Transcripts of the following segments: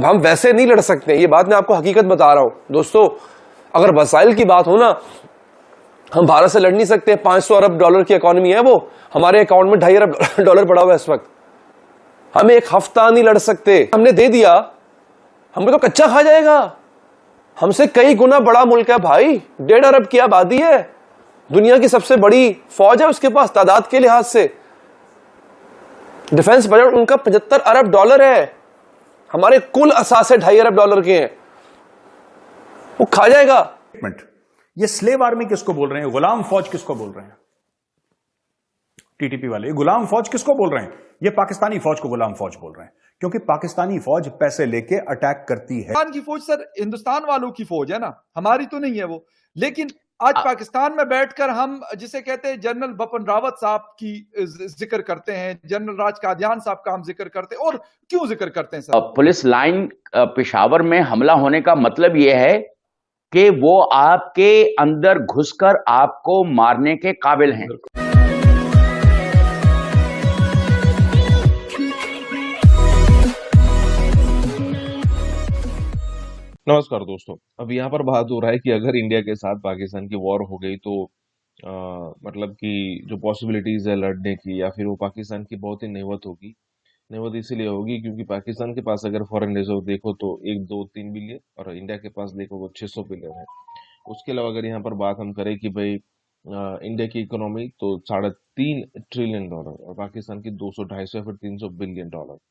ہم ویسے نہیں لڑ سکتے، یہ بات میں آپ کو حقیقت بتا رہا ہوں دوستو۔ اگر وسائل کی بات ہو نا، ہم بھارت سے لڑ نہیں سکتے۔ 500 ارب ڈالر کی اکانومی ہے، وہ ہمارے اکاؤنٹ میں 2.5 ارب ڈالر پڑا ہوا ہے اس وقت۔ ہم ایک ہفتہ نہیں لڑ سکتے، ہم نے دے دیا، ہمیں تو کچا کھا جائے گا۔ ہم سے کئی گنا بڑا ملک ہے بھائی، 1.5 ارب کی آبادی ہے، دنیا کی سب سے بڑی فوج ہے اس کے پاس تعداد کے لحاظ سے۔ ڈیفنس بجٹ ان کا 75 ارب ڈالر ہے، ہمارے کل اثاثے 2.5 ارب ڈالر کے ہیں، وہ کھا جائے گا۔ یہ سلیو آرمی کس کو بول رہے ہیں؟ غلام فوج کس کو بول رہے ہیں؟ ٹی ٹی پی والے غلام فوج کس کو بول رہے ہیں؟ یہ پاکستانی فوج کو غلام فوج بول رہے ہیں، کیونکہ پاکستانی فوج پیسے لے کے اٹیک کرتی ہے۔ پاکستان کی فوج سر ہندوستان والوں کی فوج ہے نا، ہماری تو نہیں ہے وہ۔ لیکن آج پاکستان میں بیٹھ کر ہم جسے کہتے ہیں جنرل بپن راوت صاحب کی ذکر کرتے ہیں، جنرل راج قادیان صاحب کا ہم ذکر کرتے ہیں۔ اور کیوں ذکر کرتے ہیں سر؟ پولیس لائن پشاور میں حملہ ہونے کا مطلب یہ ہے کہ وہ آپ کے اندر گھس کر آپ کو مارنے کے قابل ہیں۔ نمسکار دوستو، اب یہاں پر بات ہو رہا ہے کہ اگر انڈیا کے ساتھ پاکستان کی وار ہو گئی تو مطلب کہ جو پاسبلٹیز ہے لڑنے کی، یا پھر وہ پاکستان کی بہت ہی نعمت ہوگی۔ نعمت اسی لیے ہوگی کیونکہ پاکستان کے پاس اگر فورن ریزرو دیکھو تو 1 2 3 بلین، اور انڈیا کے پاس دیکھو تو 600 بلین ہے۔ اس کے علاوہ اگر یہاں پر بات ہم کریں کہ بھائی انڈیا کی اکنومی تو 3.5 ٹریلین ڈالر، اور پاکستان کی 200 250 یا پھر 300 بلین ڈالر۔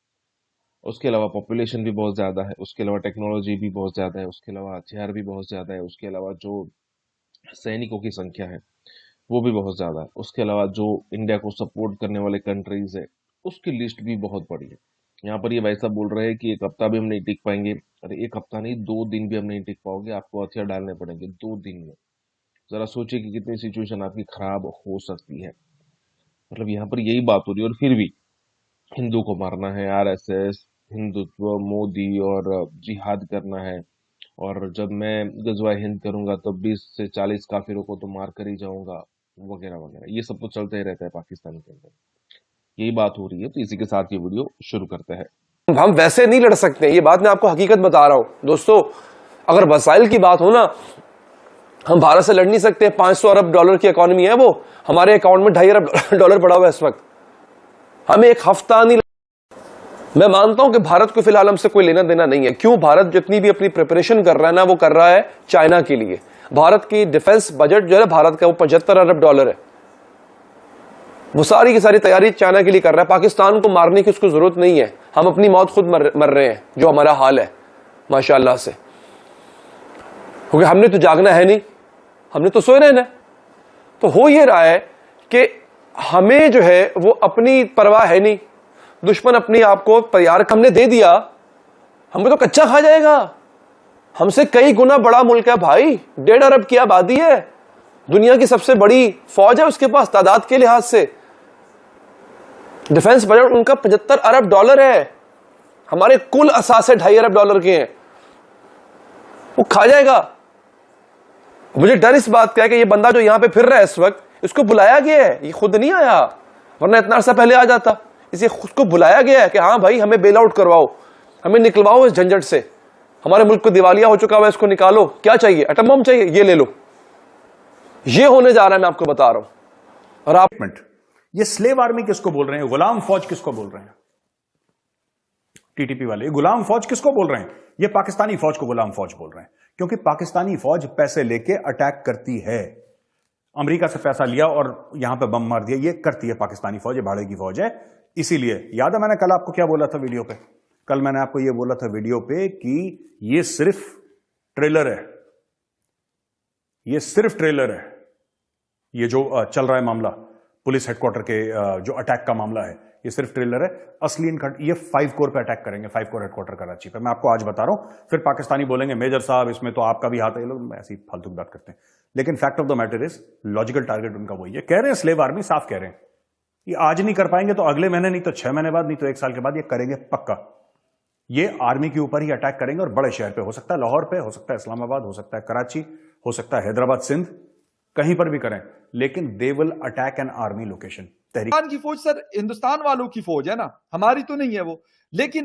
اس کے علاوہ پاپولیشن بھی بہت زیادہ ہے، اس کے علاوہ ٹیکنالوجی بھی بہت زیادہ ہے، اس کے علاوہ ہتھیار بھی بہت زیادہ ہے، اس کے علاوہ جو سینکوں کی سنکھیا ہے وہ بھی بہت زیادہ ہے، اس کے علاوہ جو انڈیا کو سپورٹ کرنے والے کنٹریز ہے اس کی لسٹ بھی بہت بڑی ہے۔ یہاں پر یہ بھائی صاحب بول رہے ہیں کہ 1 ہفتہ بھی ہم نہیں ٹک پائیں گے۔ ارے 1 ہفتہ نہیں، 2 دن بھی ہم نہیں ٹک پاؤ گے، آپ کو ہتھیار ڈالنے پڑیں گے 2 دن میں۔ ذرا سوچیں کہ کتنی سچویشن آپ کی خراب ہو سکتی ہے۔ مطلب یہاں پر یہی بات ہو رہی ہے، اور پھر بھی ہندو کو مارنا ہے، RSS، ہندوتو، مودی اور جہاد کرنا ہے، اور جب میں غزوہ ہند کروں گا تو 20 سے 40 کافروں کو تو مار کر ہی جاؤں گا، وغیرہ وغیرہ۔ یہ سب تو چلتا ہی رہتا ہے پاکستان کے اندر، یہی بات ہو رہی ہے۔ تو اسی کے ساتھ یہ ویڈیو شروع کرتے ہیں۔ ہم ویسے نہیں لڑ سکتے، یہ بات میں آپ کو حقیقت بتا رہا ہوں دوستو۔ اگر وسائل کی بات ہو نا، ہم بھارت سے لڑ نہیں سکتے۔ 500 ارب ڈالر کی اکانومی ہے، وہ ہمارے اکاؤنٹ میں 2.5 ارب ڈالر پڑا ہوا ہے اس وقت۔ ہمیں ایک ہفتہ نہیں، میں مانتا ہوں کہ بھارت کو فی الحال ہم سے کوئی لینا دینا نہیں ہے۔ کیوں؟ بھارت جتنی بھی اپنی پریپریشن کر رہا ہے نا، وہ کر رہا ہے چائنا کے لیے۔ بھارت کی ڈیفنس بجٹ جو ہے بھارت کا، وہ 75 ارب ڈالر ہے، وہ ساری کی ساری تیاری چائنا کے لیے کر رہا ہے۔ پاکستان کو مارنے کی اس کو ضرورت نہیں ہے، ہم اپنی موت خود مر رہے ہیں، جو ہمارا حال ہے ماشاءاللہ سے، کیونکہ ہم نے تو جاگنا ہے نہیں، ہم نے تو سوئے رہنا ہے۔ تو ہو یہ رہا ہے کہ ہمیں جو ہے وہ اپنی پرواہ ہے نہیں، دشمن اپنی آپ کو تیار، ہم نے دے دیا، ہمیں تو کچا کھا جائے گا۔ ہم سے کئی گنا بڑا ملک ہے بھائی، 1.5 ارب کی آبادی ہے، دنیا کی سب سے بڑی فوج ہے اس کے پاس تعداد کے لحاظ سے۔ ڈیفنس بجٹ ان کا 75 ارب ڈالر ہے، ہمارے کل اثاثے 2.5 ارب ڈالر کے ہیں، وہ کھا جائے گا۔ مجھے ڈر اس بات کا ہے کہ یہ بندہ جو یہاں پہ پھر رہا ہے اس وقت، اس کو بلایا گیا ہے، یہ خود نہیں آیا، ورنہ اتنا عرصہ پہلے آ جاتا۔ اسے خود کو بلایا گیا ہے کہ ہاں بھائی ہمیں بیل آؤٹ کرواؤ، ہمیں نکلواؤ اس جھنجٹ سے، ہمارے ملک کو دیوالیہ ہو چکا ہوا ہے، اس کو نکالو۔ کیا چاہیے؟ ایٹم بم چاہیے، یہ لے لو۔ یہ ہونے جا رہا ہے، میں آپ کو بتا رہا ہوں۔ اور آپ یہ سلیو آرمی کس کو بول رہے ہیں؟ غلام فوج کس کو بول رہے ہیں؟ ٹی ٹی پی والے غلام فوج کس کو بول رہے ہیں؟ یہ پاکستانی فوج کو غلام فوج بول رہے ہیں، کیونکہ پاکستانی فوج پیسے لے کے اٹیک کرتی ہے۔ امریکہ سے پیسہ لیا اور یہاں پہ بم مار دیا، یہ کرتی ہے پاکستانی فوج، یہ بھاڑے کی فوج ہے۔ اسی لیے یاد ہے میں نے کل آپ کو کیا بولا تھا ویڈیو پہ؟ کل میں نے آپ کو یہ بولا تھا ویڈیو پہ کہ یہ صرف ٹریلر ہے، یہ صرف ٹریلر ہے۔ یہ جو چل رہا ہے معاملہ پولیس ہیڈ کوارٹر کے جو اٹیک کا معاملہ ہے، یہ صرف ٹریلر ہے۔ اصلی یہ 5 کور پہ اٹیک کریں گے، 5 کور ہیڈ کوارٹر کراچی پہ۔ میں آپ کو آج بتا رہا ہوں، پھر پاکستانی بولیں گے میجر صاحب اس میں تو آپ کا بھی ہاتھ ہے، یہ لوگ ایسی فالتو کی بات کرتے ہیں۔ لیکن fact of the matter is logical target ان کا وہی ہے۔ کہہ رہے ہیں سلیو آرمی، صاف کہہ رہے ہیں یہ آج نہیں کر پائیں گے تو اگلے مہینے، نہیں تو 6 مہینے بعد، نہیں تو 1 سال کے بعد یہ کریں گے پکا۔ یہ آرمی کے اوپر ہی اٹیک کریں گے، اور بڑے شہر پہ، ہو سکتا ہے لاہور پہ، ہو سکتا ہے اسلام آباد، ہو سکتا ہے کراچی، ہو سکتا ہے حیدرآباد، سندھ، کہیں پر بھی کریں، لیکن they will attack an army location. Pakistan کی فوج سر ہندوستان والوں کی فوج ہے نا، ہماری تو نہیں ہے وہ۔ لیکن